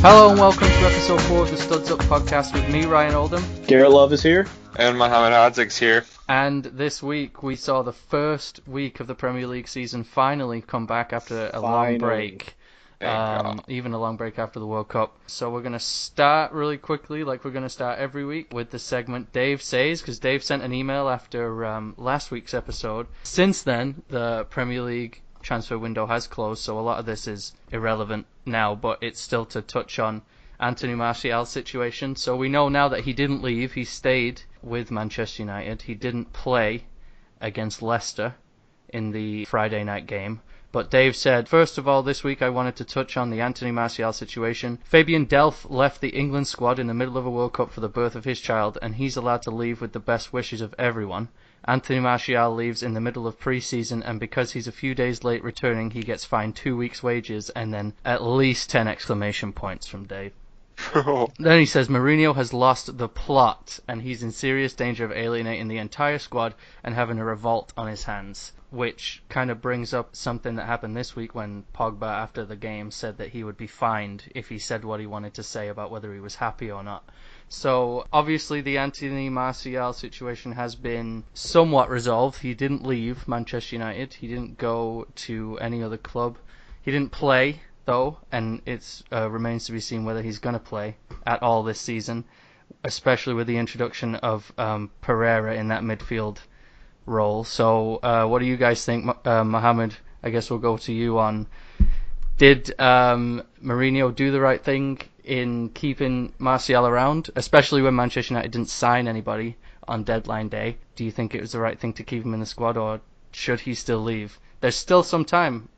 Hello and welcome to episode 4 of the Studs Up podcast with me, Ryan Oldham. Garrett Love is here. And Mohamed Hadzik's here. And this week we saw the first week of the Premier League season finally come back after a long break. Even a long break after the World Cup. So we're going to start really quickly, like we're going to start every week, with the segment Dave Says, because Dave sent an email after last week's episode. Since then, the Premier League transfer window has closed, so a lot of this is irrelevant now, but it's still to touch on Anthony Martial's situation. So we know now that he didn't leave, he stayed with Manchester United. He didn't play against Leicester in the Friday night game. But Dave said, first of all, this week I wanted to touch on the Anthony Martial situation. Fabian Delph left the England squad in the middle of a World Cup for the birth of his child, and he's allowed to leave with the best wishes of everyone. Anthony Martial leaves in the middle of pre-season, and because he's a few days late returning, he gets fined 2 weeks' wages, and then at least 10 exclamation points from Dave. Then he says Mourinho has lost the plot, and he's in serious danger of alienating the entire squad and having a revolt on his hands. Which kind of brings up something that happened this week when Pogba, after the game, said that he would be fined if he said what he wanted to say about whether he was happy or not. So, obviously, the Anthony Martial situation has been somewhat resolved. He didn't leave Manchester United. He didn't go to any other club. He didn't play, though, and it remains to be seen whether he's going to play at all this season, especially with the introduction of Pereira in that midfield role. So, what do you guys think? Mohamed, I guess we'll go to you on, did Mourinho do the right thing in keeping Martial around, especially when Manchester United didn't sign anybody on deadline day? Do you think it was the right thing to keep him in the squad, or should he still leave? There's still some time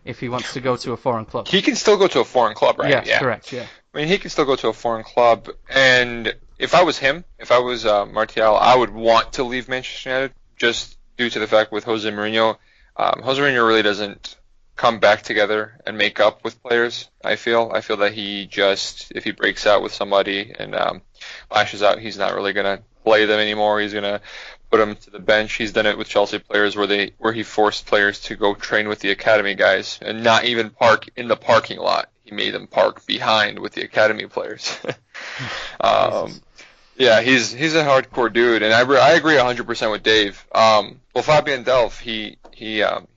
if he wants to go to a foreign club. He can still go to a foreign club, right? Yes, yeah, correct, yeah. I mean, he can still go to a foreign club, and if I was him, if I was Martial, I would want to leave Manchester United, just due to the fact with Jose Mourinho. Jose Mourinho really doesn't come back together and make up with players, I feel that he just, if he breaks out with somebody and lashes out, he's not really going to play them anymore. He's going to put them to the bench. He's done it with Chelsea players where he forced players to go train with the academy guys and not even park in the parking lot. He made them park behind with the academy players. Yeah, he's a hardcore dude, and I agree 100% with Dave. Well, Fabian Delph, he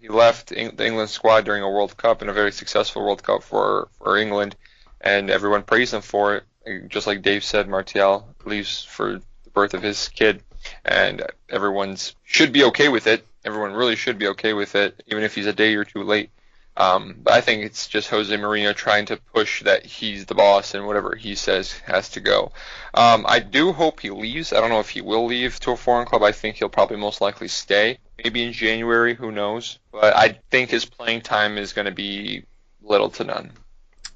left the England squad during a World Cup, and a very successful World Cup for England, and everyone praised him for it. Just like Dave said, Martial leaves for the birth of his kid, and everyone should be okay with it. Everyone really should be okay with it, even if he's a day or two late. But I think it's just Jose Mourinho trying to push that he's the boss and whatever he says has to go. I do hope he leaves. I don't know if he will leave to a foreign club. I think he'll probably most likely stay. Maybe in January, who knows. But I think his playing time is going to be little to none.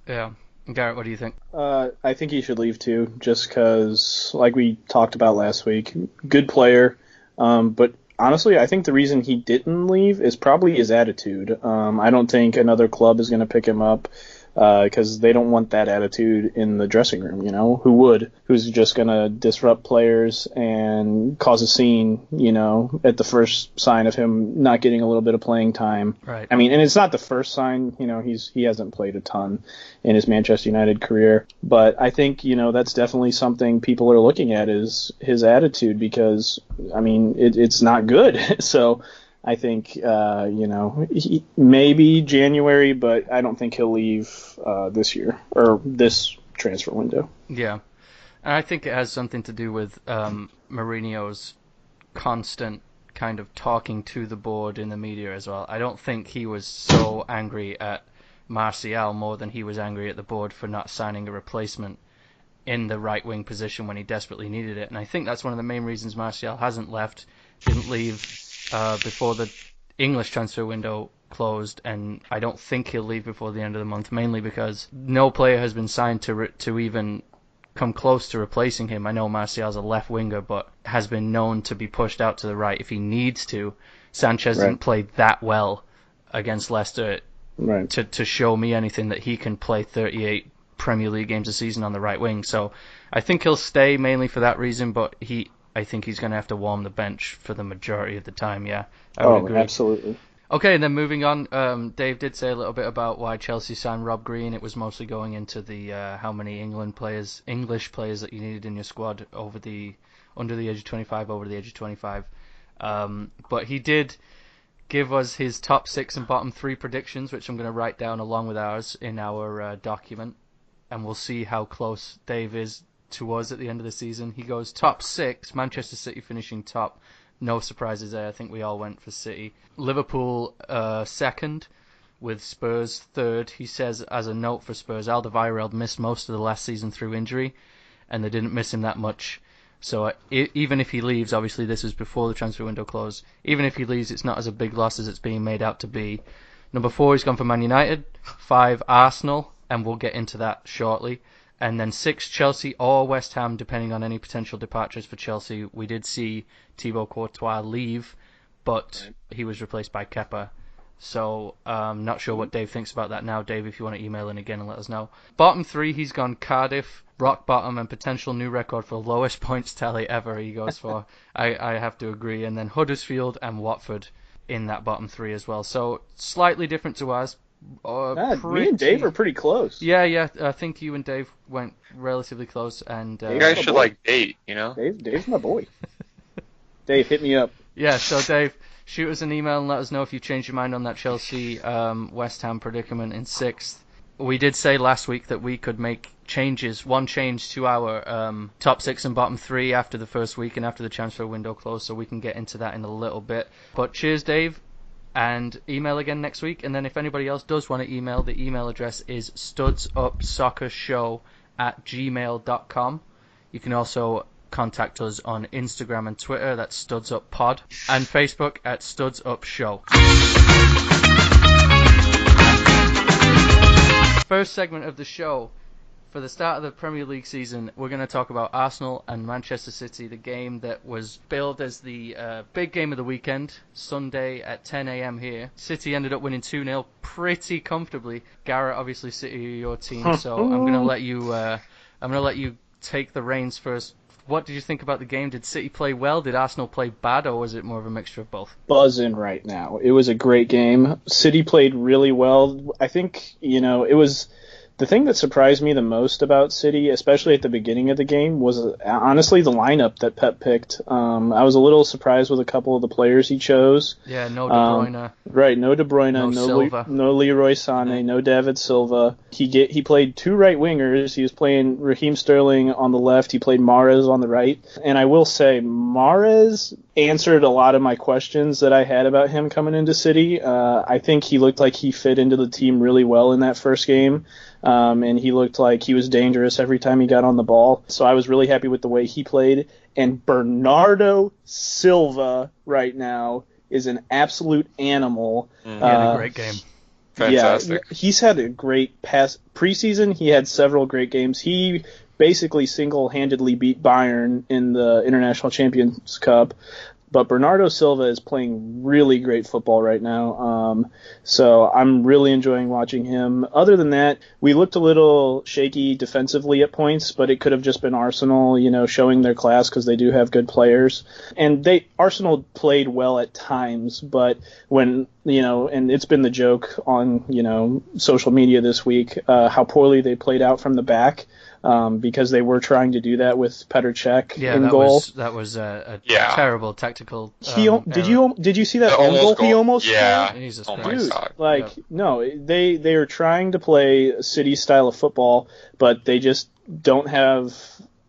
Yeah. Garrett, what do you think? I think he should leave too, just because, like we talked about last week, good player, but honestly, I think the reason he didn't leave is probably his attitude. I don't think another club is going to pick him up because they don't want that attitude in the dressing room, you know? Who would? Who's just going to disrupt players and cause a scene, you know, at the first sign of him not getting a little bit of playing time. Right. I mean, and it's not the first sign, you know, he hasn't played a ton in his Manchester United career. But I think, you know, that's definitely something people are looking at is his attitude because, I mean, it's not good. So I think, you know, maybe January, but I don't think he'll leave this year or this transfer window. Yeah. And I think it has something to do with Mourinho's constant kind of talking to the board in the media as well. I don't think he was so angry at Martial more than he was angry at the board for not signing a replacement in the right-wing position when he desperately needed it. And I think that's one of the main reasons Martial hasn't left, didn't leave before the English transfer window closed, and I don't think he'll leave before the end of the month, mainly because no player has been signed to even come close to replacing him. I know Martial's a left winger, but has been known to be pushed out to the right if he needs to. Sanchez didn't play that well against Leicester to show me anything that he can play 38 Premier League games a season on the right wing. So I think he'll stay mainly for that reason, but I think he's going to have to warm the bench for the majority of the time, yeah. I would agree. Absolutely. Okay, and then moving on, Dave did say a little bit about why Chelsea signed Rob Green. It was mostly going into the how many English players that you needed in your squad under the age of 25, over the age of 25. But he did give us his top 6 and bottom 3 predictions, which I'm going to write down along with ours in our document, and we'll see how close Dave is to us at the end of the season. He goes top 6, Manchester City finishing top. No surprises there. I think we all went for City. Liverpool second, with Spurs third. He says, as a note for Spurs, Alderweireld missed most of the last season through injury, and they didn't miss him that much. So even if he leaves, obviously this was before the transfer window closed, even if he leaves, it's not as a big loss as it's being made out to be. Number 4, he's gone for Man United. 5, Arsenal, and we'll get into that shortly. And then 6, Chelsea or West Ham, depending on any potential departures for Chelsea. We did see Thibaut Courtois leave, but he was replaced by Kepa. So not sure what Dave thinks about that now. Dave, if you want to email in again and let us know. Bottom 3, he's gone Cardiff, rock bottom, and potential new record for lowest points tally ever he goes for. I have to agree. And then Huddersfield and Watford in that bottom 3 as well. So slightly different to us. Me and Dave are pretty close. Yeah. I think you and Dave went relatively close, and you guys should date, you know. Dave's my boy. Dave, hit me up. Yeah, so Dave, shoot us an email and let us know if you've changed your mind on that Chelsea West Ham predicament in 6th. We did say last week that we could make one change to our top 6 and bottom 3 after the first week and after the transfer window closed, so we can get into that in a little bit. But cheers, Dave. And email again next week. And then if anybody else does want to email, the email address is studsupsoccershow@gmail.com. You can also contact us on Instagram and Twitter, that's studsuppod, and Facebook at studsupshow. First segment of the show. For the start of the Premier League season, we're going to talk about Arsenal and Manchester City, the game that was billed as the big game of the weekend, Sunday at 10 a.m. here. City ended up winning 2-0 pretty comfortably. Garrett, obviously City are your team, so I'm going to let you take the reins first. What did you think about the game? Did City play well? Did Arsenal play bad, or was it more of a mixture of both? Buzzing right now. It was a great game. City played really well. I think, it was... The thing that surprised me the most about City, especially at the beginning of the game, was honestly the lineup that Pep picked. I was a little surprised with a couple of the players he chose. Yeah, no De Bruyne. Right, no De Bruyne, no Leroy Sané, no David Silva. He played 2 right wingers. He was playing Raheem Sterling on the left. He played Mahrez on the right. And I will say, Mahrez answered a lot of my questions that I had about him coming into City. I think he looked like he fit into the team really well in that first game. And he looked like he was dangerous every time he got on the ball. So I was really happy with the way he played. And Bernardo Silva right now is an absolute animal. He had a great game. Fantastic. Yeah, he's had a great preseason. He had several great games. He basically single-handedly beat Bayern in the International Champions Cup. But Bernardo Silva is playing really great football right now, so I'm really enjoying watching him. Other than that, we looked a little shaky defensively at points, but it could have just been Arsenal, showing their class because they do have good players. And Arsenal played well at times, but when, and it's been the joke on, social media this week, how poorly they played out from the back. Because they were trying to do that with Petr Cech in goal. That was a terrible tactical. Did you see that own goal he almost scored? Jesus Christ. God. No, they are trying to play a City style of football, but they just don't have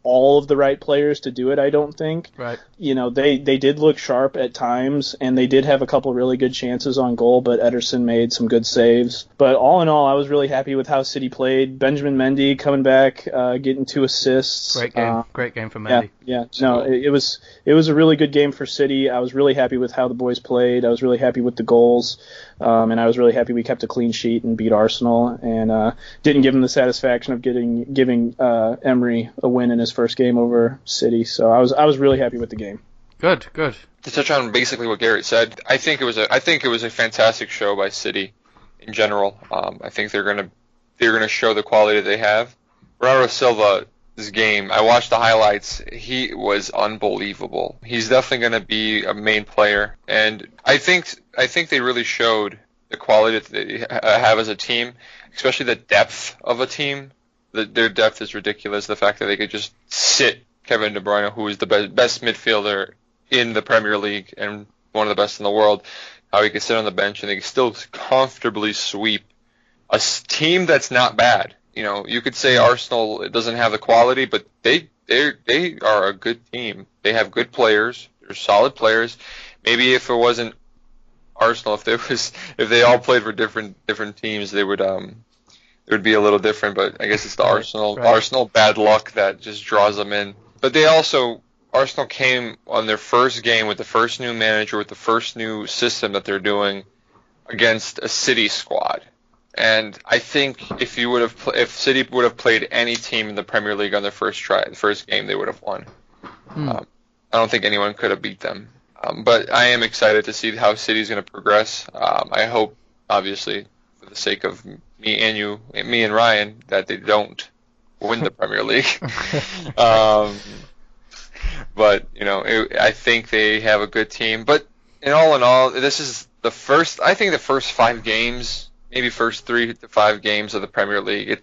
all of the right players to do it, I don't think. Right. They did look sharp at times, and they did have a couple really good chances on goal, but Ederson made some good saves. But all in all, I was really happy with how City played. Benjamin Mendy coming back, getting 2 assists. Great game. Great game for Mendy. Yeah. No, it was a really good game for City. I was really happy with how the boys played. I was really happy with the goals. And I was really happy we kept a clean sheet and beat Arsenal, and didn't give him the satisfaction of giving Emery a win in his first game over City. So I was really happy with the game. Good. To touch on basically what Garrett said, I think it was a fantastic show by City in general. I think they're gonna show the quality that they have. Bernardo Silva this game. I watched the highlights. He was unbelievable. He's definitely going to be a main player, and I think they really showed the quality that they have as a team, especially the depth of a team. Their depth is ridiculous. The fact that they could just sit Kevin De Bruyne, who is the best midfielder in the Premier League and one of the best in the world, how he could sit on the bench and they could still comfortably sweep a team that's not bad. You know, you could say Arsenal doesn't have the quality, but they are a good team. They have good players. They're solid players. Maybe if it wasn't Arsenal, if they all played for different teams, it would be a little different. But I guess it's the Arsenal bad luck that just draws them in. But Arsenal came on their first game with the first new manager, with the first new system that they're doing against a City squad. And I think if City would have played any team in the Premier League on their first game, they would have won. I don't think anyone could have beat them. But I am excited to see how City's going to progress. I hope, obviously, for the sake of me and Ryan, that they don't win the Premier League. But I think they have a good team. But in all, this is the first 5 games. Maybe first 3 to 5 games of the Premier League.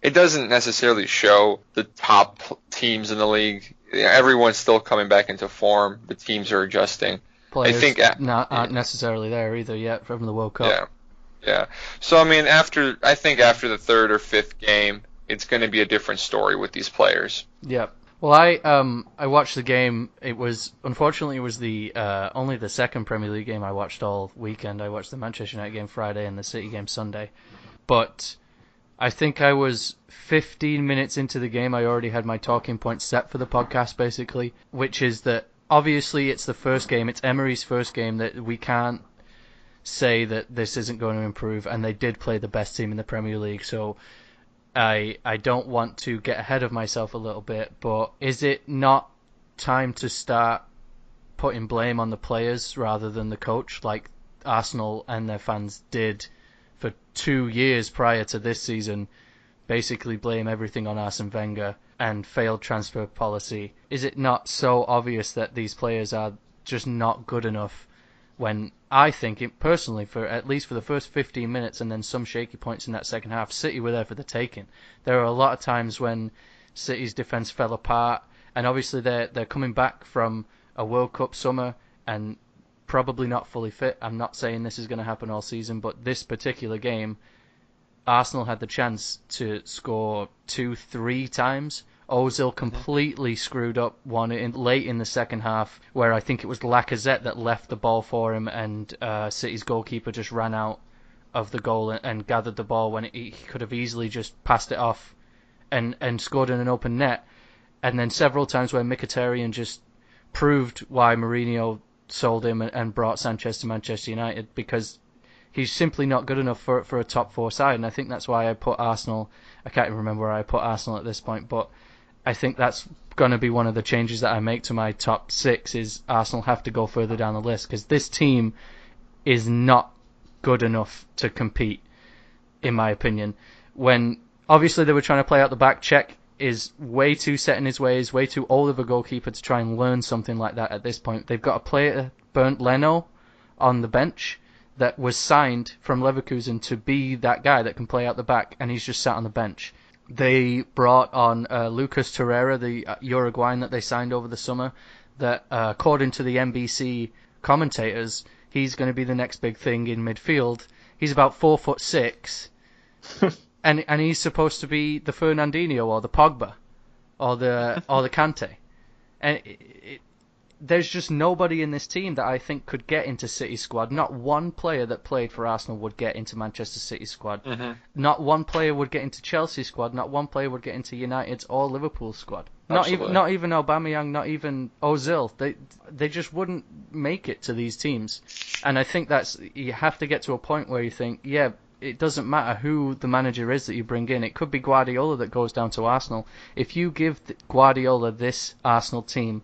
It doesn't necessarily show the top teams in the league. Everyone's still coming back into form. The teams are adjusting. Players aren't necessarily there either yet from the World Cup. Yeah. So I mean, after the 3rd or 5th game, it's going to be a different story with these players. Yeah. Well, I watched the game. Unfortunately it was the only the second Premier League game I watched all weekend. I watched the Manchester United game Friday and the City game Sunday. But I think I was 15 minutes into the game. I already had my talking points set for the podcast, basically, which is that obviously it's the first game. It's Emery's first game, that we can't say that this isn't going to improve. And they did play the best team in the Premier League, so I don't want to get ahead of myself a little bit, but is it not time to start putting blame on the players rather than the coach, like Arsenal and their fans did for 2 years prior to this season? Basically blame everything on Arsene Wenger and failed transfer policy. Is it not so obvious that these players are just not good enough, when I think, personally, at least for the first 15 minutes and then some shaky points in that second half, City were there for the taking. There are a lot of times when City's defence fell apart, and obviously they're coming back from a World Cup summer and probably not fully fit. I'm not saying this is going to happen all season, but this particular game, Arsenal had the chance to score 2-3 times. Ozil completely screwed up one late in the second half, where I think it was Lacazette that left the ball for him, and City's goalkeeper just ran out of the goal and gathered the ball when he could have easily just passed it off and scored in an open net. And then several times where Mkhitaryan just proved why Mourinho sold him and brought Sanchez to Manchester United, because he's simply not good enough for a top 4 side. And I think that's why I put Arsenal, I can't even remember where I put Arsenal at this point, but I think that's going to be one of the changes that I make to my top 6, is Arsenal have to go further down the list, because this team is not good enough to compete, in my opinion. When obviously they were trying to play out the back, Cech is way too set in his ways, way too old of a goalkeeper to try and learn something like that at this point. They've got a player, Bernd Leno, on the bench that was signed from Leverkusen to be that guy that can play out the back, and he's just sat on the bench. They brought on Lucas Torreira, the Uruguayan that they signed over the summer, that according to the NBC commentators, he's going to be the next big thing in midfield. He's about 4'6", and he's supposed to be the Fernandinho or the Pogba or the Kante. And there's just nobody in this team that I think could get into City's squad. Not one player that played for Arsenal would get into Manchester City's squad. Mm-hmm. Not one player would get into Chelsea's squad. Not one player would get into United's or Liverpool's squad. Not even Aubameyang, not even Ozil. They just wouldn't make it to these teams. And I think you have to get to a point where you think, yeah, it doesn't matter who the manager is that you bring in. It could be Guardiola that goes down to Arsenal. If you give Guardiola this Arsenal team,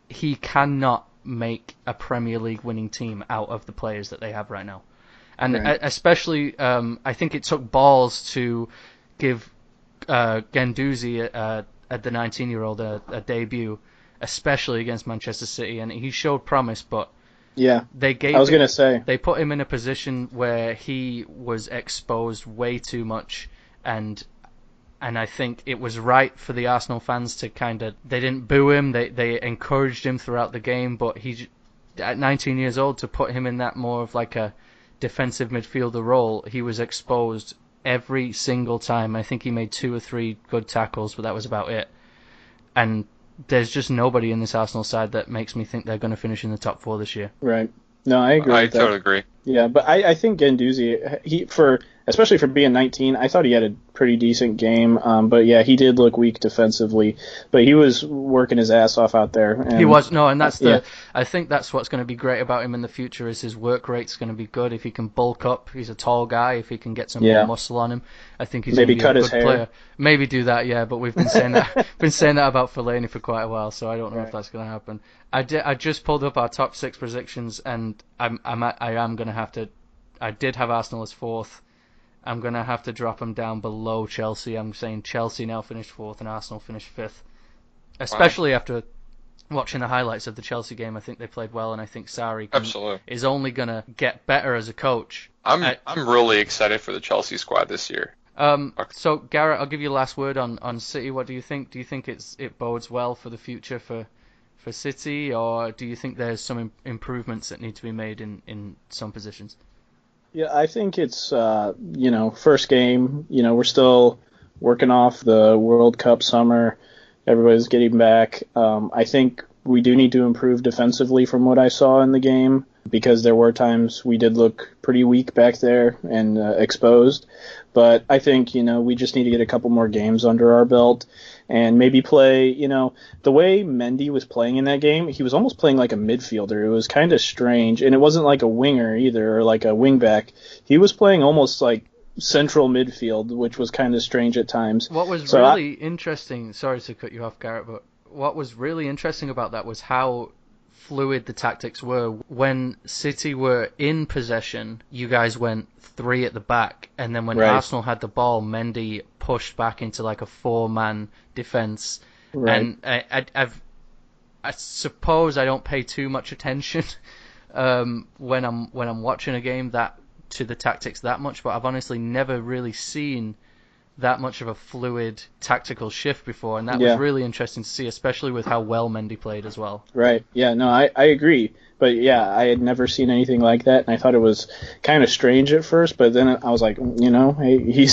he cannot make a Premier League winning team out of the players that they have right now. And right. Especially, I think it took balls to give Guendouzi a the 19-year-old a debut, especially against Manchester City, and he showed promise, but yeah, they put him in a position where he was exposed way too much, and I think it was right for the Arsenal fans to they didn't boo him, they encouraged him throughout the game, but he, at 19 years old, to put him in that more of like a defensive midfielder role, he was exposed every single time. I think he made 2 or 3 good tackles, but that was about it. And there's just nobody in this Arsenal side that makes me think they're going to finish in the top 4 this year. Right. No, I agree. I totally agree. Yeah, but I think Guendouzi, especially for being 19, I thought he had a pretty decent game. But yeah, he did look weak defensively, but he was working his ass off out there. And, he was, and that's I think that's what's going to be great about him in the future is his work rate's going to be good. If he can bulk up, he's a tall guy. If he can get some more muscle on him, I think he's maybe going to be cut a good his player. hair. Maybe do that, yeah. But we've been saying that about Fellaini for quite a while, so I don't know if that's going to happen. I just pulled up our top 6 predictions, and I am going to have to. I did have Arsenal as 4th. I'm going to have to drop them down below Chelsea. I'm saying Chelsea now finished 4th and Arsenal finished 5th. Especially after watching the highlights of the Chelsea game, I think they played well, and I think Sarri is only going to get better as a coach. I'm really excited for the Chelsea squad this year. So Garrett, I'll give you the last word on City. What do you think? Do you think it bodes well for the future for City, or do you think there's some improvements that need to be made in some positions? Yeah, I think it's, first game. We're still working off the World Cup summer. Everybody's getting back. I think we do need to improve defensively from what I saw in the game, because there were times we did look pretty weak back there and exposed. But I think, we just need to get a couple more games under our belt and maybe play, the way Mendy was playing in that game, he was almost playing like a midfielder. It was kind of strange, and it wasn't like a winger either or like a wingback. He was playing almost like central midfield, which was kind of strange at times. What was really interesting, sorry to cut you off, Garrett, but what was really interesting about that was how fluid the tactics were. When City were in possession, you guys went 3 at the back, and then when Arsenal had the ball, Mendy pushed back into like a 4-man defense. Right. And I suppose I don't pay too much attention when I'm watching a game to the tactics that much, but I've honestly never really seen that much of a fluid tactical shift before, and that was really interesting to see, especially with how well Mendy played as well. Right. Yeah, no, I agree. But yeah, I had never seen anything like that, and I thought it was kind of strange at first, but then I was like, hey,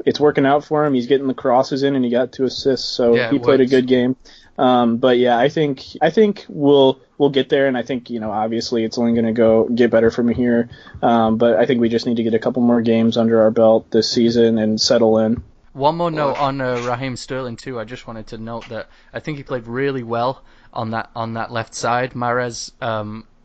it's working out for him. He's getting the crosses in, and he got 2 assists, so he played a good game. But yeah, I think we'll get there, and I think, obviously it's only going to get better from here. But I think we just need to get a couple more games under our belt this season and settle in. One more note on Raheem Sterling too. I just wanted to note that I think he played really well on that left side. Mahrez,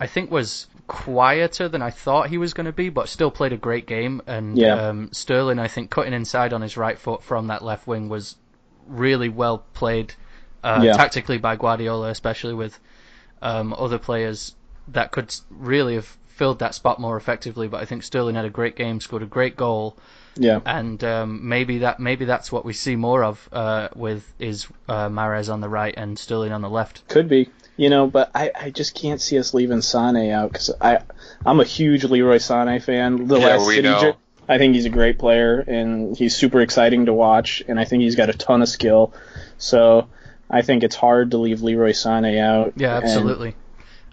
I think, was quieter than I thought he was going to be, but still played a great game. And Sterling, I think, cutting inside on his right foot from that left wing was really well played tactically by Guardiola, especially with other players that could really have filled that spot more effectively. But I think Sterling had a great game, scored a great goal. Yeah, and maybe that's what we see more of with Mahrez on the right and Sterling on the left. Could be, but I just can't see us leaving Sané out, because I'm a huge Leroy Sané fan. I think he's a great player, and he's super exciting to watch, and I think he's got a ton of skill. So I think it's hard to leave Leroy Sané out. Yeah, absolutely.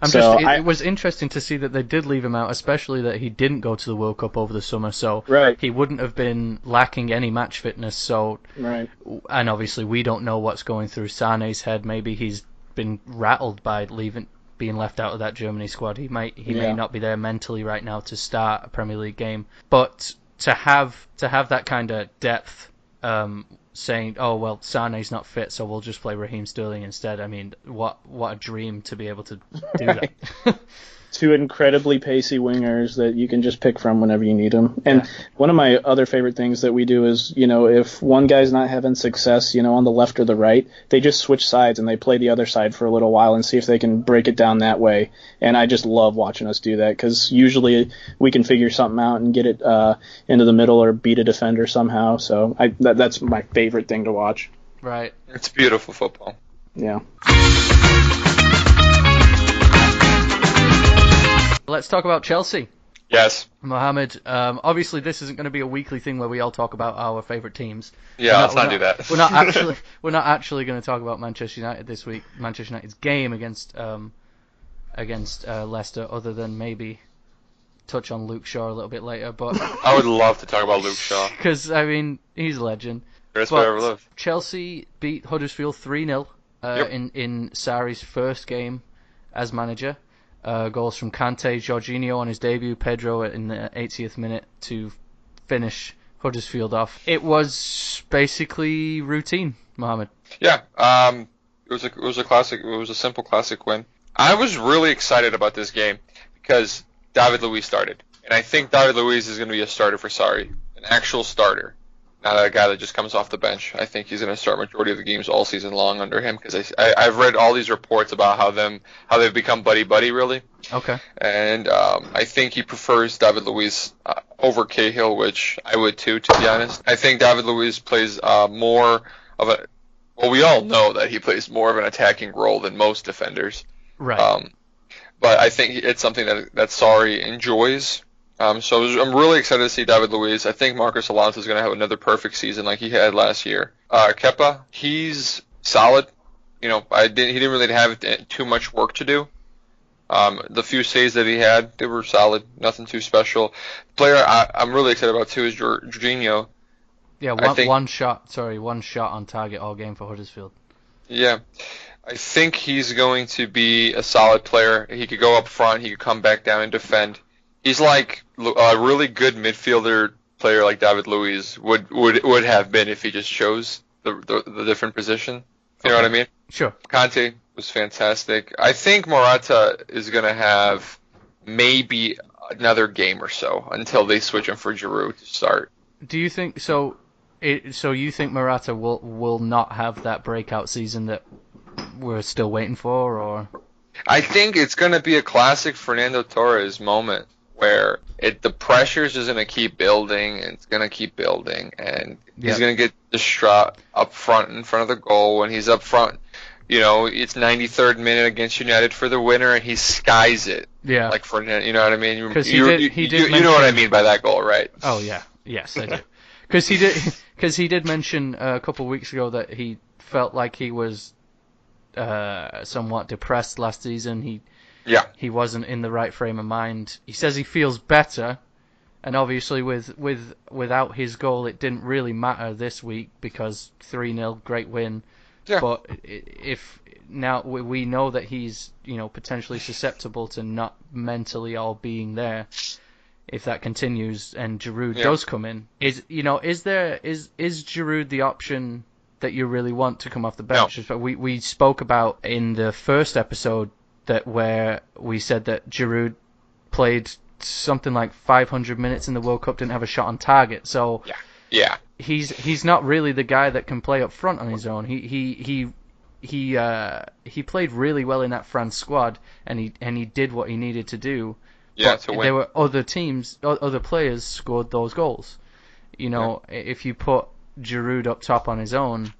It was interesting to see that they did leave him out, especially that he didn't go to the World Cup over the summer, so he wouldn't have been lacking any match fitness. So, and obviously we don't know what's going through Sané's head. Maybe he's been rattled by being left out of that Germany squad. He may not be there mentally right now to start a Premier League game. But to have that kind of depth, saying, oh, well, Sané's not fit, so we'll just play Raheem Sterling instead. I mean, what a dream to be able to do that. 2 incredibly pacey wingers that you can just pick from whenever you need them. And one of my other favorite things that we do is, if one guy's not having success, on the left or the right, they just switch sides and they play the other side for a little while and see if they can break it down that way. And I just love watching us do that, because usually we can figure something out and get it into the middle or beat a defender somehow. So that's my favorite thing to watch. Right. It's beautiful football. Yeah. Let's talk about Chelsea. Yes. Mohammed, obviously this isn't going to be a weekly thing where we all talk about our favourite teams. Yeah, let's not do that. We're not actually going to talk about Manchester United this week. Manchester United's game against Leicester, other than maybe touch on Luke Shaw a little bit later. But I would love to talk about Luke Shaw. Because I mean, he's a legend. Greatest player ever lived. Chelsea beat Huddersfield 3-0 in Sarri's first game as manager. Goals from Kante, Jorginho on his debut, Pedro in the 80th minute to finish Huddersfield off. It was basically routine, Mohammed. Yeah, it was a classic. It was a simple classic win. I was really excited about this game because David Luiz started, and I think David Luiz is going to be a starter for Sarri, an actual starter. Not a guy that just comes off the bench. I think he's going to start majority of the games all season long under him because I've read all these reports about how they've become buddy really. Okay. And I think he prefers David Luiz over Cahill, which I would too, to be honest. I think David Luiz plays more of a. Well, we all know that he plays more of an attacking role than most defenders. Right. But I think it's something that Sarri enjoys. So I'm really excited to see David Luiz. I think Marcos Alonso is going to have another perfect season like he had last year. Kepa, he's solid. He didn't really have too much work to do. The few saves that he had, they were solid. Nothing too special. The player I'm really excited about too is Jorginho. Yeah, one shot on target all game for Huddersfield. Yeah. I think he's going to be a solid player. He could go up front. He could come back down and defend. He's like a really good midfielder player like David Luiz would have been if he just chose the different position. You know what I mean? Sure. Kante was fantastic. I think Morata is going to have maybe another game or so until they switch him for Giroud to start. Do you think so? So you think Morata will not have that breakout season that we're still waiting for, or? I think it's going to be a classic Fernando Torres moment where the pressure is just going to keep building, and it's going to keep building, and he's going to get distraught up front in front of the goal. When he's up front, it's 93rd minute against United for the winner, and he skies it. Yeah. Like Fernando, you know what I mean? Because he did. You know what I mean by that goal, right? Oh yeah, yes I do. Because he did mention a couple of weeks ago that he felt like he was somewhat depressed last season. He wasn't in the right frame of mind. He says he feels better, and obviously without his goal, it didn't really matter this week because 3-0, great win. Yeah. But if now we know that he's potentially susceptible to not mentally all being there, if that continues and Giroud does come in, is Giroud the option that you really want to come off the bench? No. But we spoke about in the first episode where we said that Giroud played something like 500 minutes in the World Cup, didn't have a shot on target. So yeah, he's not really the guy that can play up front on his own. He played really well in that France squad, and he did what he needed to do. Yeah, but to win. There were other players scored those goals. If you put Giroud up top on his own,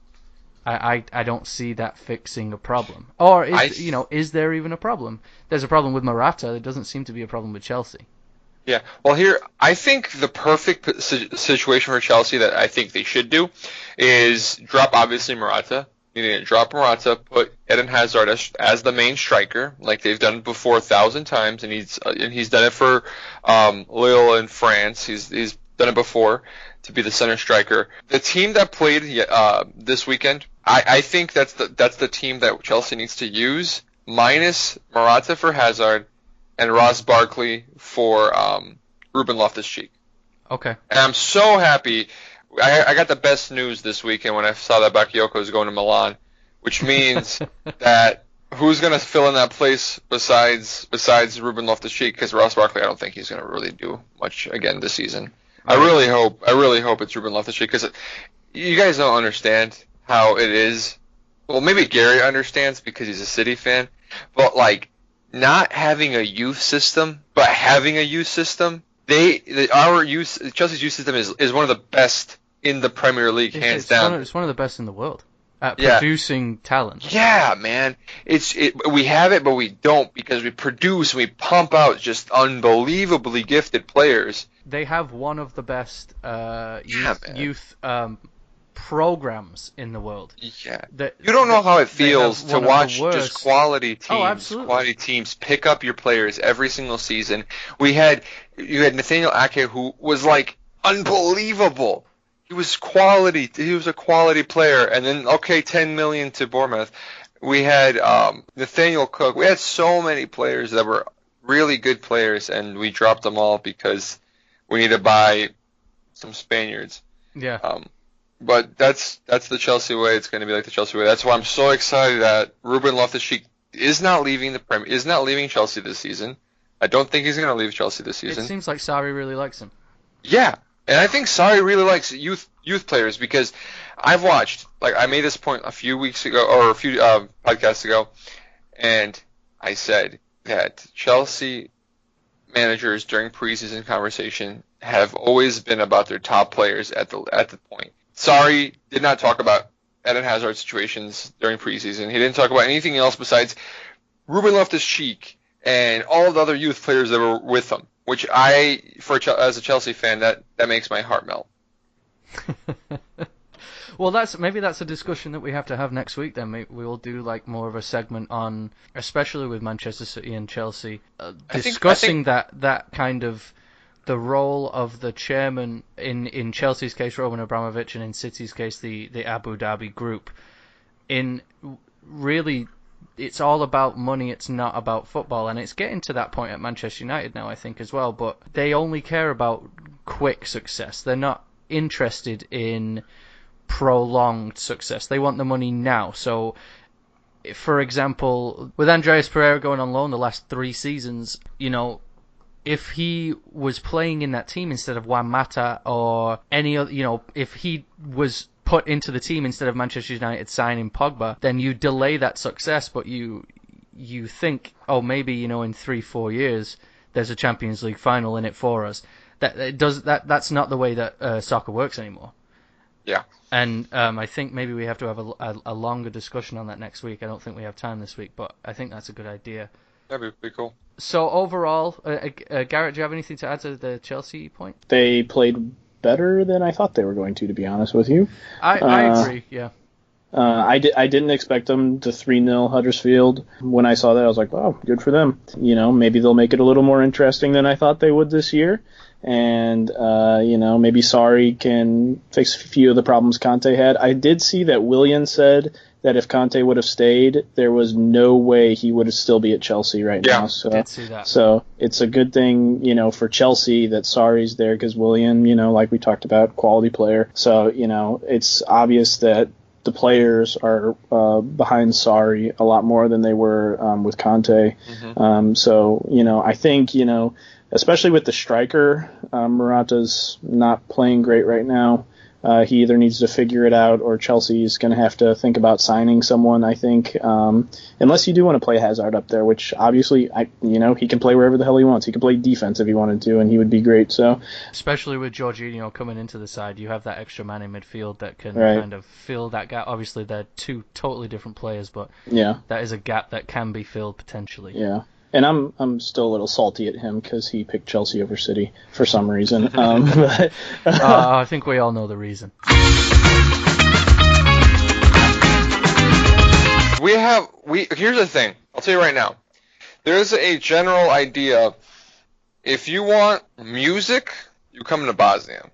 I don't see that fixing a problem. Or is there even a problem? There's a problem with Morata. There doesn't seem to be a problem with Chelsea. Yeah. Well, here I think the perfect situation for Chelsea that I think they should do is drop obviously Morata. You need to drop Morata, put Eden Hazard as the main striker, like they've done before 1,000 times, and he's done it for Lille in France. He's done it before to be the center striker. The team that played this weekend, I think that's the team that Chelsea needs to use, minus Morata for Hazard and Ross Barkley for Ruben Loftus-Cheek. Okay. And I'm so happy. I got the best news this weekend when I saw that Bakayoko is going to Milan, which means that who's going to fill in that place besides Ruben Loftus-Cheek? Because Ross Barkley, I don't think he's going to really do much again this season. Right. I really hope it's Ruben Loftus-Cheek, because you guys don't understand how it is. Well, maybe Garrett understands because he's a City fan, but like not having a youth system, but having a youth system. Chelsea's youth system is one of the best in the Premier League, hands down. It's one of the best in the world. at producing talent. Yeah, man. We have it, but we don't, because we produce and we pump out just unbelievably gifted players. They have one of the best youth programs in the world. Yeah. You don't know how it feels to watch just quality teams pick up your players every single season. You had Nathaniel Ake, who was like unbelievable. He was quality. He was a quality player. And then, $10 million to Bournemouth. We had Nathaniel Cook. We had so many players that were really good players, and we dropped them all because we need to buy some Spaniards. Yeah. But that's the Chelsea way. It's going to be like the Chelsea way. That's why I'm so excited that Ruben Loftus-Cheek is not leaving Chelsea this season. I don't think he's going to leave Chelsea this season. It seems like Sarri really likes him. Yeah, and I think Sarri really likes youth players, because I've watched, like, I made this point a few weeks ago, or a few podcasts ago, and I said that Chelsea managers during preseason conversation have always been about their top players at the point. Sarri did not talk about Eden Hazard situations during preseason. He didn't talk about anything else besides Ruben Loftus-Cheek and all of the other youth players that were with him, which as a Chelsea fan, that makes my heart melt. Well, maybe that's a discussion that we have to have next week. Then we will do like more of a segment on, especially with Manchester City and Chelsea, discussing that kind of the role of the chairman in Chelsea's case, Roman Abramovich, and in City's case, the Abu Dhabi group. In really, it's all about money. It's not about football, and it's getting to that point at Manchester United now, I think, as well. But they only care about quick success. They're not interested in prolonged success. They want the money now. So, for example, with Andreas Pereira going on loan the last 3 seasons, if he was playing in that team instead of Juan Mata or any other, if he was put into the team instead of Manchester United signing Pogba, then you delay that success, but you think, maybe, in 3-4 years there's a Champions League final in it for us. That's not the way that soccer works anymore. Yeah. And I think maybe we have to have a longer discussion on that next week. I don't think we have time this week, but I think that's a good idea. That'd be cool. So overall, Garrett, do you have anything to add to the Chelsea point? They played better than I thought they were going to be honest with you. I agree, yeah. I didn't expect them to 3-0 Huddersfield. When I saw that, I was like, wow, good for them. Maybe they'll make it a little more interesting than I thought they would this year. And, maybe Sarri can fix a few of the problems Conte had. I did see that Willian said that if Conte would have stayed, there was no way he would still be at Chelsea right now. So, did see that. So it's a good thing, for Chelsea that Sarri's there, because Willian, like we talked about, quality player. So, it's obvious that the players are behind Sarri a lot more than they were with Conte. Mm-hmm. I think, especially with the striker, Morata's not playing great right now. He either needs to figure it out, or Chelsea's going to have to think about signing someone, I think. Unless you do want to play Hazard up there, which obviously, he can play wherever the hell he wants. He can play defense if he wanted to, and he would be great. So, especially with Jorginho coming into the side, you have that extra man in midfield that can kind of fill that gap. Obviously, they're 2 totally different players, but that is a gap that can be filled potentially. Yeah. And I'm still a little salty at him because he picked Chelsea over City for some reason. But, I think we all know the reason. Here's the thing. I'll tell you right now. There's a general idea. If you want music, you come to Bosnia.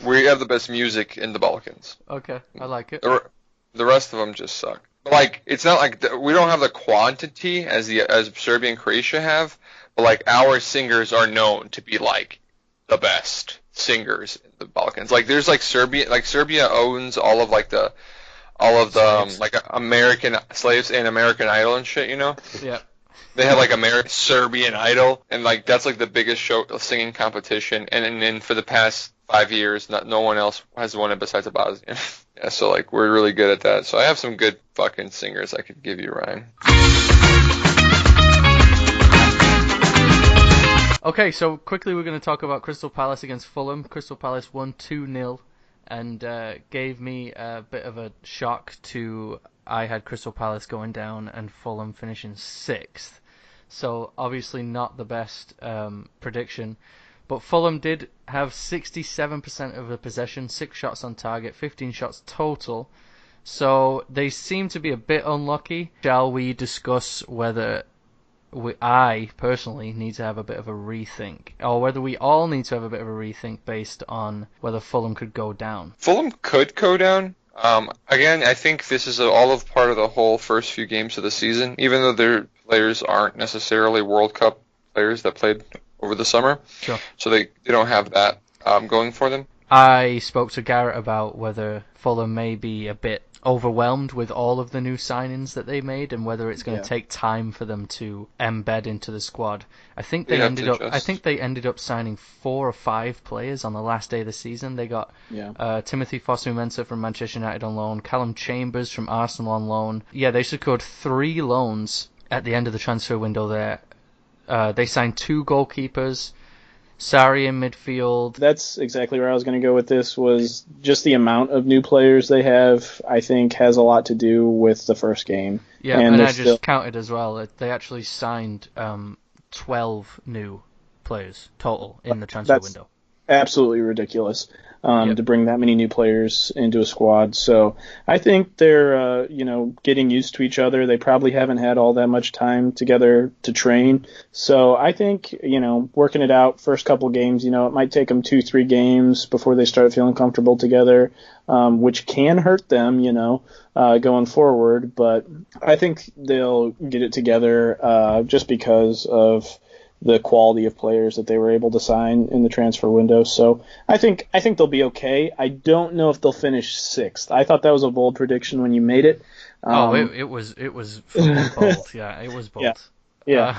We have the best music in the Balkans. Okay, I like it. The rest of them just suck. Like, it's not like we don't have the quantity as Serbia and Croatia have, but like our singers are known to be like the best singers in the Balkans. Like there's like Serbia owns all of the like American slaves and American Idol and shit, Yeah. They have like Serbian Idol, and like that's like the biggest singing competition, and then for the past 5 years, no one else has won it besides a Bosnian. Yeah, so like we're really good at that. So I have some good fucking singers I could give you, Ryan. Okay, so quickly we're going to talk about Crystal Palace against Fulham. Crystal Palace won 2-0 and gave me a bit of a shock to. I had Crystal Palace going down and Fulham finishing 6th. So obviously not the best prediction. But Fulham did have 67% of the possession, 6 shots on target, 15 shots total. So they seem to be a bit unlucky. Shall we discuss whether I personally need to have a bit of a rethink, or whether we all need to have a bit of a rethink based on whether Fulham could go down? Fulham could go down. Again, I think this is all of part of the whole first few games of the season, even though their players aren't necessarily World Cup players that played over the summer. Sure. So they don't have that going for them. I spoke to Garrett about whether Fulham may be a bit overwhelmed with all of the new signings that they made and whether it's going to take time for them to embed into the squad. I think they ended up signing 4 or 5 players on the last day of the season. They got Timothy Fosu-Mensah from Manchester United on loan, Callum Chambers from Arsenal on loan. Yeah, they secured 3 loans at the end of the transfer window there. They signed 2 goalkeepers, Sarri in midfield. That's exactly where I was going to go with this, was just the amount of new players they have, I think, has a lot to do with the first game. Yeah, and I just counted as well. They actually signed 12 new players total in the transfer window. Absolutely ridiculous to bring that many new players into a squad. So I think they're getting used to each other. They probably haven't had all that much time together to train. So I think working it out first couple games, it might take them 2-3 games before they start feeling comfortable together, which can hurt them going forward. But I think they'll get it together just because of the quality of players that they were able to sign in the transfer window. So I think they'll be okay. I don't know if they'll finish 6th. I thought that was a bold prediction when you made it. It was bold. Yeah, it was bold. Yeah.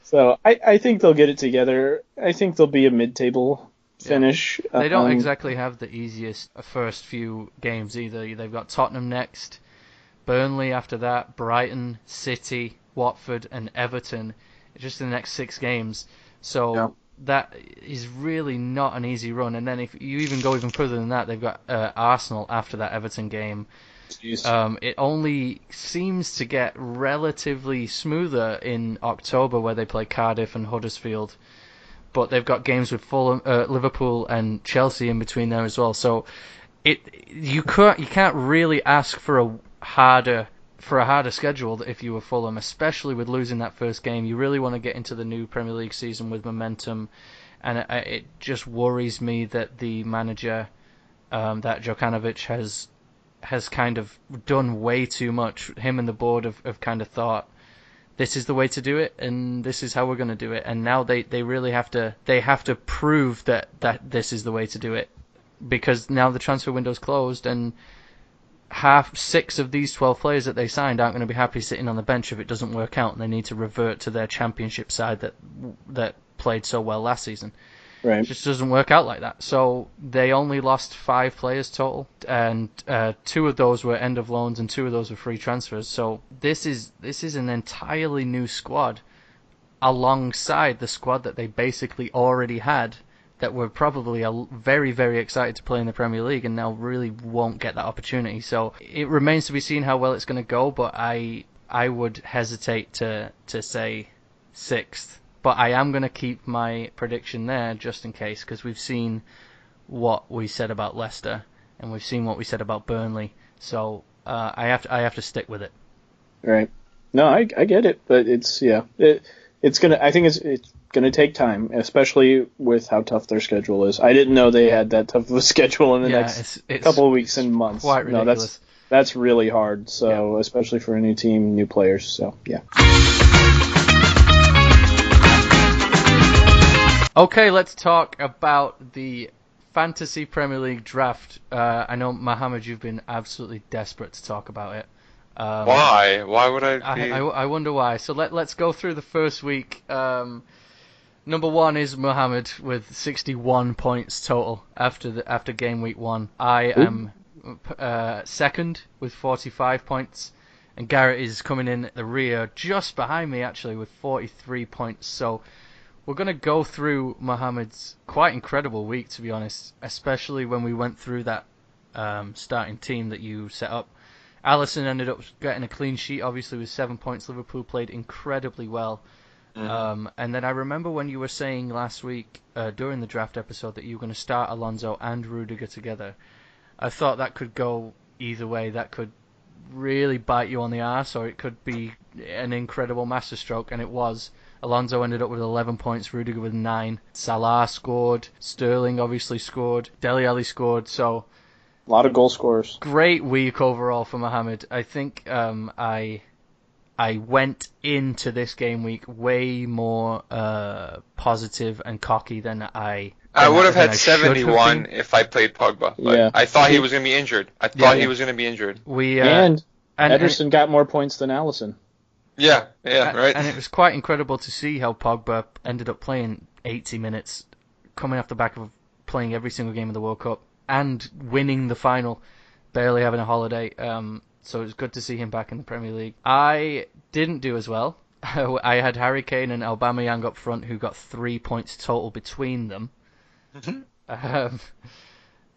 So I think they'll get it together. I think they'll be a mid-table finish. They don't exactly have the easiest first few games either. They've got Tottenham next, Burnley after that, Brighton, City, Watford, and Everton just in the next 6 games. So that is really not an easy run. And then if you even go even further than that, they've got Arsenal after that Everton game. It only seems to get relatively smoother in October, where they play Cardiff and Huddersfield. But they've got games with Fulham, Liverpool and Chelsea in between there as well. So you can't really ask for a harder schedule if you were Fulham, especially with losing that first game. You really want to get into the new Premier League season with momentum, and it just worries me that the manager, that Djokanovic, has kind of done way too much. Him and the board have kind of thought, this is the way to do it, and this is how we're going to do it. And now they really have to prove that this is the way to do it, because now the transfer window's closed, and 6 of these 12 players that they signed aren't going to be happy sitting on the bench if it doesn't work out, and they need to revert to their championship side that played so well last season. Right. It just doesn't work out like that. So they only lost 5 players total, and 2 of those were end of loans and 2 of those were free transfers. So this is an entirely new squad alongside the squad that they basically already had, that were probably very, very excited to play in the Premier League and now really won't get that opportunity. So it remains to be seen how well it's going to go, but I would hesitate to say 6th. But I am going to keep my prediction there just in case, because we've seen what we said about Leicester and we've seen what we said about Burnley. So I have to stick with it. Right. No, I get it, but it's I think it's going to take time, especially with how tough their schedule is. I didn't know they had that tough of a schedule in the next couple of weeks and months. Quite ridiculous. No, that's really hard. So especially for a new team, new players. So yeah. Okay, let's talk about the Fantasy Premier League draft. I know, Mohammed, you've been absolutely desperate to talk about it. Why? Why would I be? I wonder why. So let's go through the first week. Number 1 is Mohammed with 61 points total after game week 1. I am second with 45 points, and Garrett is coming in at the rear, just behind me actually, with 43 points. So We're going to go through Mohamed's quite incredible week, to be honest, especially when we went through that starting team that you set up. Alisson ended up getting a clean sheet, obviously, with 7 points. Liverpool played incredibly well. Mm-hmm. And then I remember when you were saying last week during the draft episode that you were going to start Alonso and Rudiger together. I thought that could go either way. That could really bite you on the arse, or it could be an incredible masterstroke, and it was. Alonso ended up with 11 points, Rudiger with 9. Salah scored, Sterling obviously scored, Dele Alli scored, so... A lot of goal scorers. Great week overall for Mohamed. I think I went into this game week way more positive and cocky than I would have had 71 if I played Pogba. But yeah. I thought he was going to be injured. He was going to be injured. And Ederson got more points than Alisson. Yeah, right. And it was quite incredible to see how Pogba ended up playing 80 minutes, coming off the back of playing every single game of the World Cup and winning the final, barely having a holiday. So it was good to see him back in the Premier League. I didn't do as well. I had Harry Kane and Aubameyang up front, who got 3 points total between them. Mm-hmm.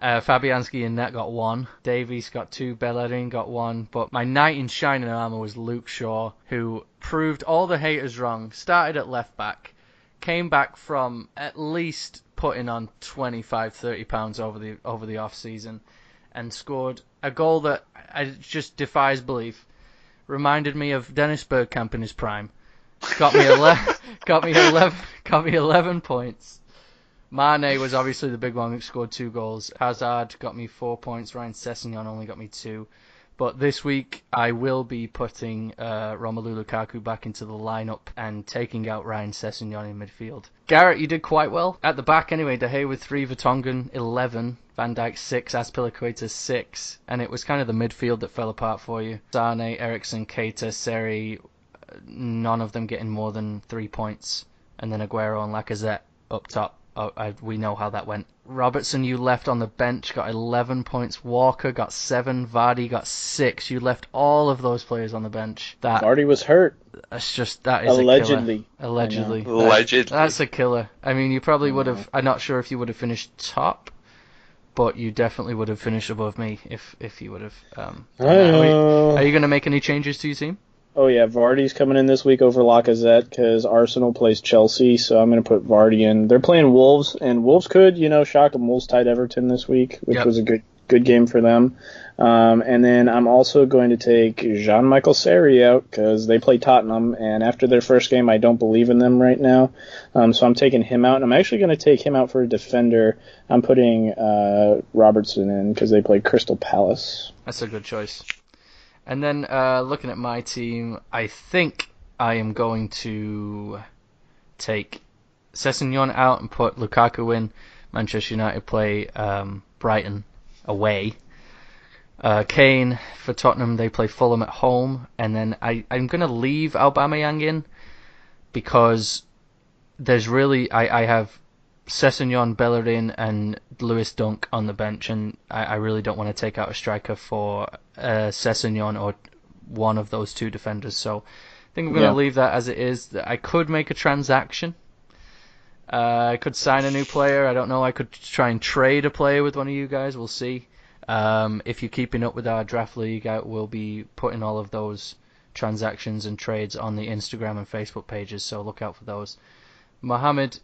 Fabianski and Net got 1. Davies got 2. Bellerin got 1. But my knight in shining armour was Luke Shaw, who proved all the haters wrong. Started at left back, came back from at least putting on 25-30 pounds over the off season, and scored a goal that just defies belief. Reminded me of Dennis Bergkamp in his prime. Got me 11 points. Mane was obviously the big one who scored 2 goals. Hazard got me 4 points. Ryan Sessegnon only got me 2. But this week I will be putting Romelu Lukaku back into the lineup and taking out Ryan Sessegnon in midfield. Garrett, you did quite well. At the back anyway, De Gea with 3, Vertonghen 11, Van Dijk 6, Azpilicueta 6. And it was kind of the midfield that fell apart for you. Sane, Eriksen, Keita, Sarri, none of them getting more than 3 points. And then Aguero and Lacazette up top. We know how that went. Robertson, you left on the bench, got 11 points. Walker got 7. Vardy got 6. You left all of those players on the bench. Vardy was hurt. That is allegedly. A killer. Allegedly. That's a killer. I mean, you probably would have... I'm not sure if you would have finished top, but you definitely would have finished above me if you would have... Are you going to make any changes to your team? Oh, yeah, Vardy's coming in this week over Lacazette because Arsenal plays Chelsea, so I'm going to put Vardy in. They're playing Wolves, and Wolves could, shock them. Wolves tied Everton this week, which was a good game for them. And then I'm also going to take Jean-Michel Sarri out because they play Tottenham, and after their first game, I don't believe in them right now. So I'm taking him out, and I'm actually going to take him out for a defender. I'm putting Robertson in because they play Crystal Palace. That's a good choice. And then looking at my team, I think I am going to take Sessegnon out and put Lukaku in. Manchester United play Brighton away. Kane for Tottenham, they play Fulham at home. And then I'm going to leave Aubameyang in because there's really... I have Sessegnon, Bellerin, and Lewis Dunk on the bench, and I really don't want to take out a striker for Sessegnon or one of those 2 defenders. So I think I'm going to leave that as it is. I could make a transaction. I could sign a new player. I don't know. I could try and trade a player with one of you guys. We'll see. If you're keeping up with our draft league, I will be putting all of those transactions and trades on the Instagram and Facebook pages, so look out for those. Mohamed,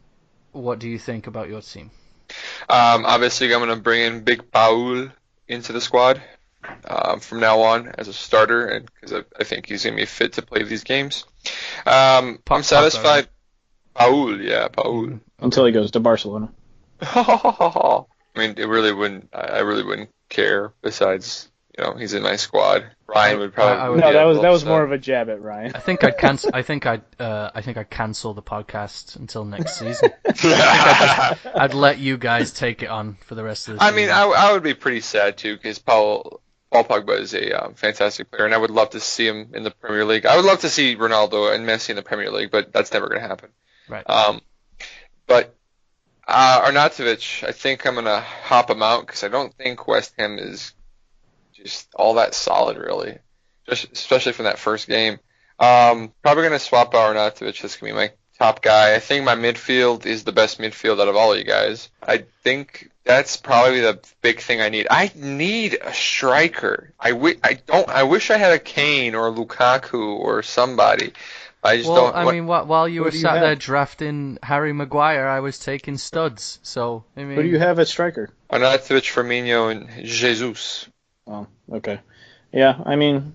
what do you think about your team? Obviously, I'm going to bring in Big Paul into the squad from now on as a starter, and because I think he's going to be fit to play these games. I'm satisfied. Paul. Until he goes to Barcelona. I mean, I really wouldn't care. Besides, he's in my squad. Ryan would probably. That was more of a jab at Ryan. I think I'd cancel. I think I'd cancel the podcast until next season. I'd let you guys take it on for the rest of the season. I mean, I would be pretty sad too because Paul Pogba is a fantastic player, and I would love to see him in the Premier League. I would love to see Ronaldo and Messi in the Premier League, but that's never going to happen. Right. But Arnautovic, I think I'm going to hop him out because I don't think West Ham is just all that solid, really, just especially from that first game. Probably going to swap out Arnautovic. That's going to be my top guy. I think my midfield is the best midfield out of all of you guys. I think that's probably the big thing I need. I need a striker. I wish I had a Kane or a Lukaku or somebody. I just don't. I mean, while you were sat there drafting Harry Maguire, I was taking studs. So, I mean, who do you have at striker? Arnautovic, Firmino, and Jesus. Oh, okay. Yeah, I mean,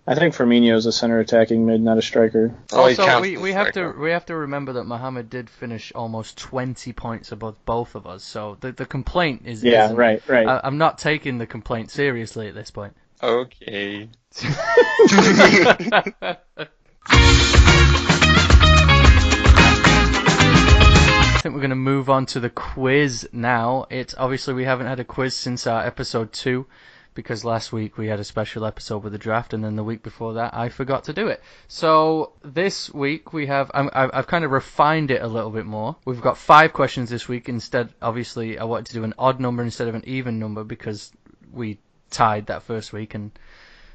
I think Firmino is a center attacking mid, not a striker. Also, we have to remember that Mohamed did finish almost 20 points above both of us. So the complaint is right. I'm not taking the complaint seriously at this point. Okay. I think we're going to move on to the quiz now. It's obviously we haven't had a quiz since our episode 2 because last week we had a special episode with the draft, and then the week before that I forgot to do it. So this week we have I've kind of refined it a little bit more. We've got 5 questions this week instead. Obviously I wanted to do an odd number instead of an even number because we tied that first week, and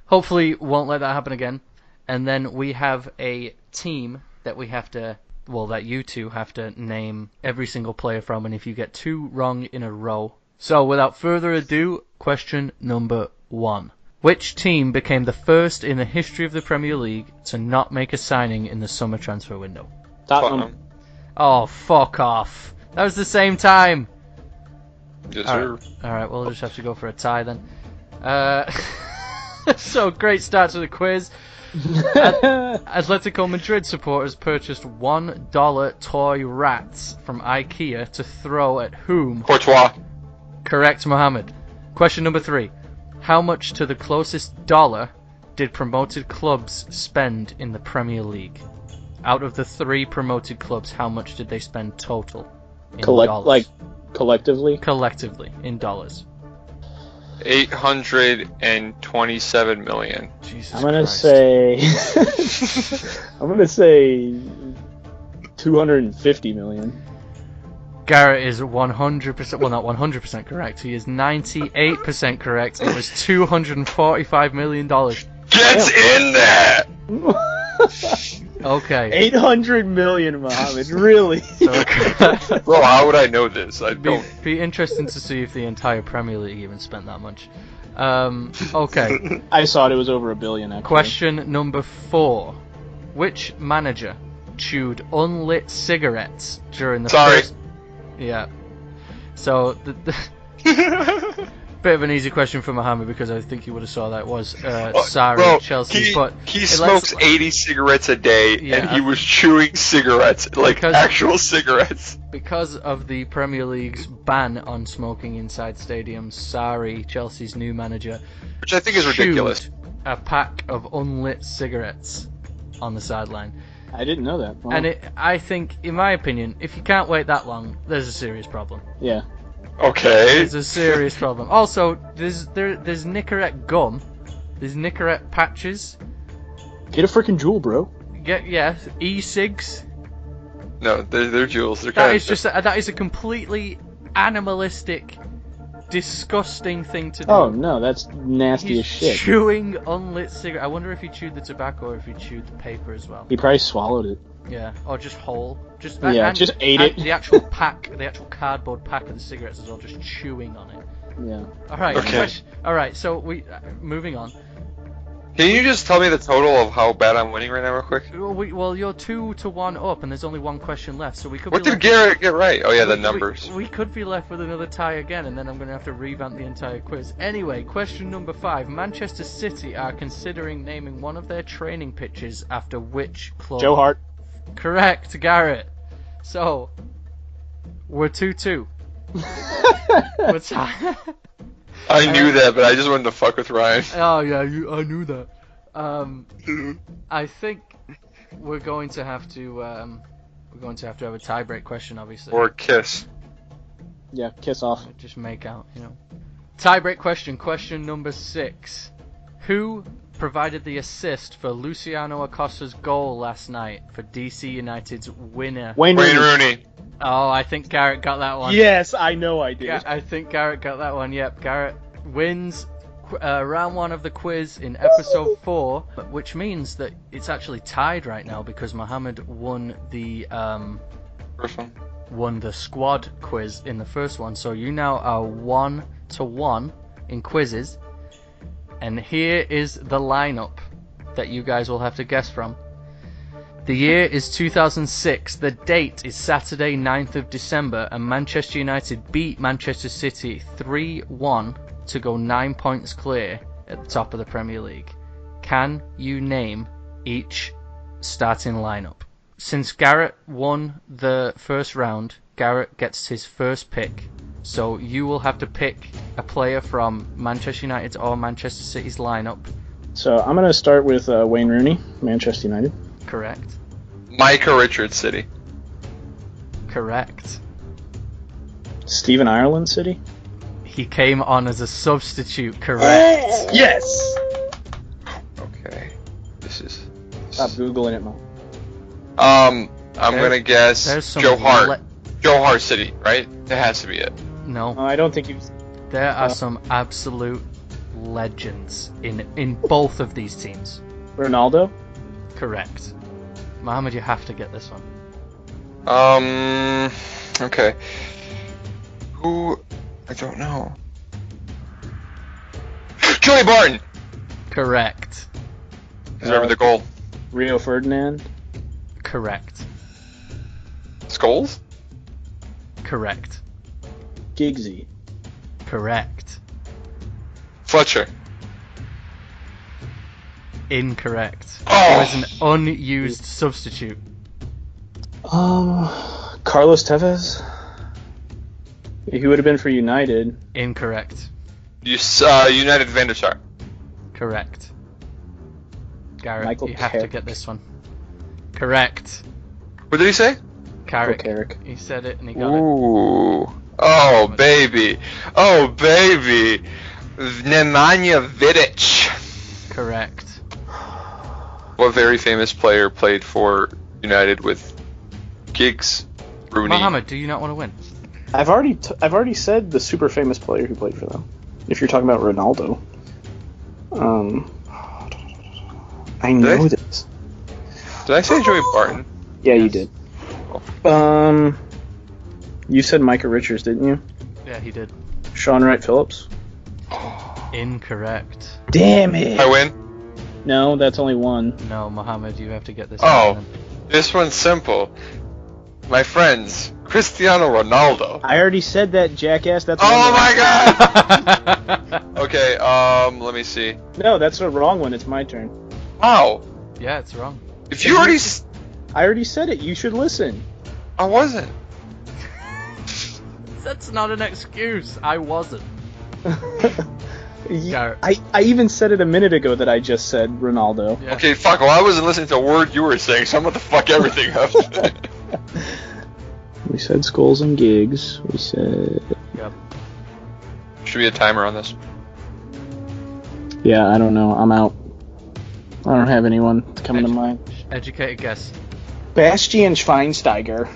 hopefully won't let that happen again. And then we have a team that we have to, that you two have to name every single player from, and if you get 2 wrong in a row. So without further ado, question number 1. Which team became the first in the history of the Premier League to not make a signing in the summer transfer window? Tottenham. Oh, fuck off. That was the same time. Yes, sir. Alright, we'll just have to go for a tie then. So, great start to the quiz. Atletico Madrid supporters purchased $1 toy rats from IKEA to throw at whom? Courtois. Correct, Mohammed. Question number 3. How much to the closest dollar did promoted clubs spend in the Premier League? Out of the 3 promoted clubs, how much did they spend total in dollars? Collectively? Collectively, in dollars. 827 million. Jesus I'm gonna Christ. say 250 million. Garrett is 100%, well, not 100% correct. He is 98% correct. It was $245 million. Get in there! Okay. 800 million, Mohammed. Really? Bro, how would I know this? I don't. Be interesting to see if the entire Premier League even spent that much. Okay. I thought it was over $1 billion, actually. Question number 4. Which manager chewed unlit cigarettes during the first... Yeah. So, bit of an easy question for Mohammed because I think you would have saw that was Sarri, Chelsea. He smokes 80 cigarettes a day, and he was chewing cigarettes, like actual cigarettes. Because of the Premier League's ban on smoking inside stadiums, Sarri, Chelsea's new manager, which I think is ridiculous, a pack of unlit cigarettes on the sideline. I didn't know that. Wow. And I think, in my opinion, if you can't wait that long, there's a serious problem. Yeah. Okay. There's a serious problem. Also, there's Nicorette gum. There's Nicorette patches. Get a freaking Juul, bro. E-cigs. No, they're Juuls. That is a completely animalistic, disgusting thing to do. Oh no, that's nasty as shit. Chewing unlit cigarette. I wonder if he chewed the tobacco or if he chewed the paper as well. He probably swallowed it. Yeah, or just whole. Just ate it. The actual pack, the actual cardboard pack of the cigarettes as well, just chewing on it. Yeah. All right. Okay. All right. So moving on. Can you just tell me the total of how bad I'm winning right now, real quick? Well, you're 2-1 up, and there's only 1 question left, so we could. What did Garrett get right? Oh yeah, the numbers. We could be left with another tie again, and then I'm going to have to revamp the entire quiz. Anyway, question number 5: Manchester City are considering naming one of their training pitches after which club? Joe Hart. Correct, Garrett. So we're 2-2. What's I knew that, but I just wanted to fuck with Ryan. Oh yeah, I knew that. I think we're going to have to have a tie-break question, obviously. Or kiss. Yeah, kiss off. Just make out, Tie-break question. Question number 6. Who provided the assist for Luciano Acosta's goal last night for DC United's winner? Wayne Rooney. Oh, I think Garrett got that one. Yes, I know I did. I think Garrett got that one. Yep, Garrett wins. round 1 of the quiz in episode 4, which means that it's actually tied right now because Mohammed won the First one. won the squad quiz in the first one. So you now are 1-1 in quizzes, and here is the lineup that you guys will have to guess from. The year is 2006. The date is Saturday, 9th of December, and Manchester United beat Manchester City 3-1 to go 9 points clear at the top of the Premier League. Can you name each starting lineup? Since Garrett won the first round, Garrett gets his first pick. So you will have to pick a player from Manchester United's or Manchester City's lineup. So I'm going to start with Wayne Rooney, Manchester United. Correct. Micah Richards, City. Correct. Stephen Ireland, City. He came on as a substitute. Correct. Yes! Okay. This is... Stop Googling it, Mo. I'm going to guess There's some Joe Hart. Joe Hart, City, right? That has to be it. No. I don't think you've... There are some absolute legends in both of these teams. Ronaldo? Correct. Mohammed, you have to get this one. Okay. Who? I don't know. Joey Barton! Correct. Deserving the goal. Rio Ferdinand? Correct. Scholes? Correct. Giggsy? Correct. Fletcher. Incorrect. Oh! It was an unused substitute. Carlos Tevez? He would have been for United. Incorrect. United Van der Sar. Correct. Garrett, Michael you have to Carrick. get this one. Correct. What did he say? Carrick. He said it and he got it. Ooh. Oh, baby. Oh, baby. Nemanja Vidic. Correct. What very famous player played for United with Giggs, Rooney? Mohammed, do you not want to win? I've already said the super famous player who played for them. If you're talking about Ronaldo. I know this. Did I say Joey Barton? Yeah, Yes. you did. You said Micah Richards, didn't you? Yeah, he did. Sean Wright Phillips? Incorrect. Damn it! I win? No, that's only one. No, Mohammed, you have to get this Oh. one. This one's simple. My friends, Cristiano Ronaldo. I already said that, jackass. That's Oh one. my god! Okay, let me see. No, that's the wrong one. It's my turn. Wow. Yeah, it's wrong. If you already... I already said it. You should listen. I wasn't. That's not an excuse. I wasn't. Garrett. I even said it a minute ago that I just said Ronaldo. Yeah. Okay, fuck, well I wasn't listening to a word you were saying, so I'm gonna fuck everything up. We said Scholes and Giggs. We said... Yep. Should be a timer on this. Yeah, I don't know. I'm out. I don't have anyone coming to mind. Educated guess. Bastian Schweinsteiger.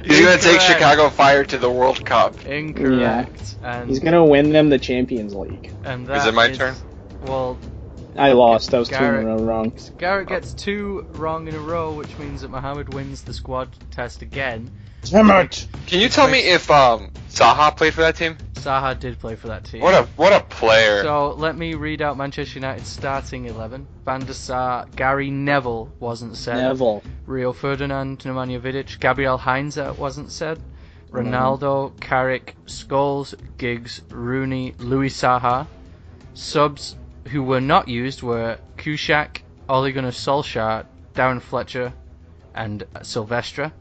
He's gonna take Incorrect. Chicago Fire to the World Cup. Incorrect. And He's gonna win them the Champions League. and that Is it my turn? Well, I lost. That was Garrett. 2 in a row wrong. Garrett gets 2 wrong in a row, which means that Mohammed wins the squad test again. Damn it! Can you tell me if Zaha played for that team? Saha did play for that team. What a player. So let me read out Manchester United's starting 11. Van der Sar, Gary Neville wasn't said. Neville. Rio Ferdinand, Nemanja Vidic, Gabriel Heinze wasn't said. Ronaldo, Carrick, Scholes, Giggs, Rooney, Louis Saha. Subs who were not used were Kushak, Ole Gunnar Solskjaer, Darren Fletcher, and Silvestre.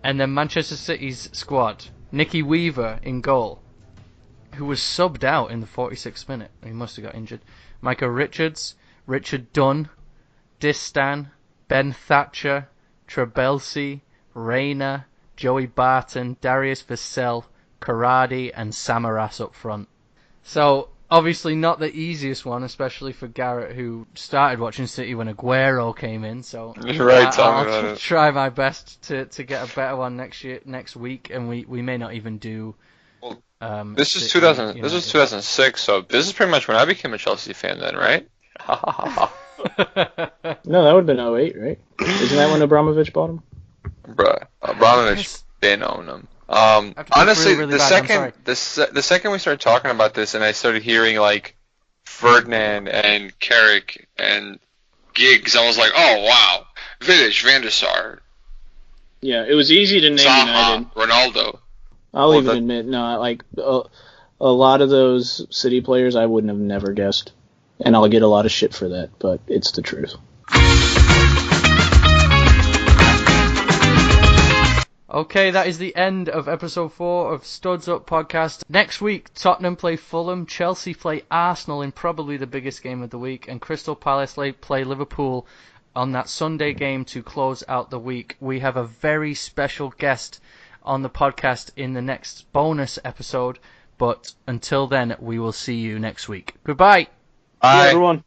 And then Manchester City's squad, Nicky Weaver in goal, who was subbed out in the 46th minute. He must have got injured. Micah Richards, Richard Dunn, Distan, Ben Thatcher, Trebelsi, Rayner, Joey Barton, Darius Vassell, Corradi, and Samaras up front. So, obviously not the easiest one, especially for Garrett, who started watching City when Aguero came in. So You're right, tell me about I'll it. try my best to get a better one next week, and we may not even do This is 2000. This was 2006. So this is pretty much when I became a Chelsea fan. Then, right? No, that would have been 08, right? Isn't that when Abramovich bought him? Bruh, Abramovich didn't own him. Honestly, really the second we started talking about this, and I started hearing like Ferdinand and Carrick and Giggs, I was like, oh wow, Vidic, Van der Sar. Yeah, it was easy to name United. Ronaldo. I'll even admit, no, like a lot of those City players I wouldn't have never guessed, and I'll get a lot of shit for that, but it's the truth. Okay, that is the end of episode 4 of Studs Up Podcast. Next week, Tottenham play Fulham, Chelsea play Arsenal in probably the biggest game of the week, and Crystal Palace play Liverpool on that Sunday game to close out the week. We have a very special guest on the podcast in the next bonus episode, but until then, we will see you next week. Goodbye. Bye, everyone.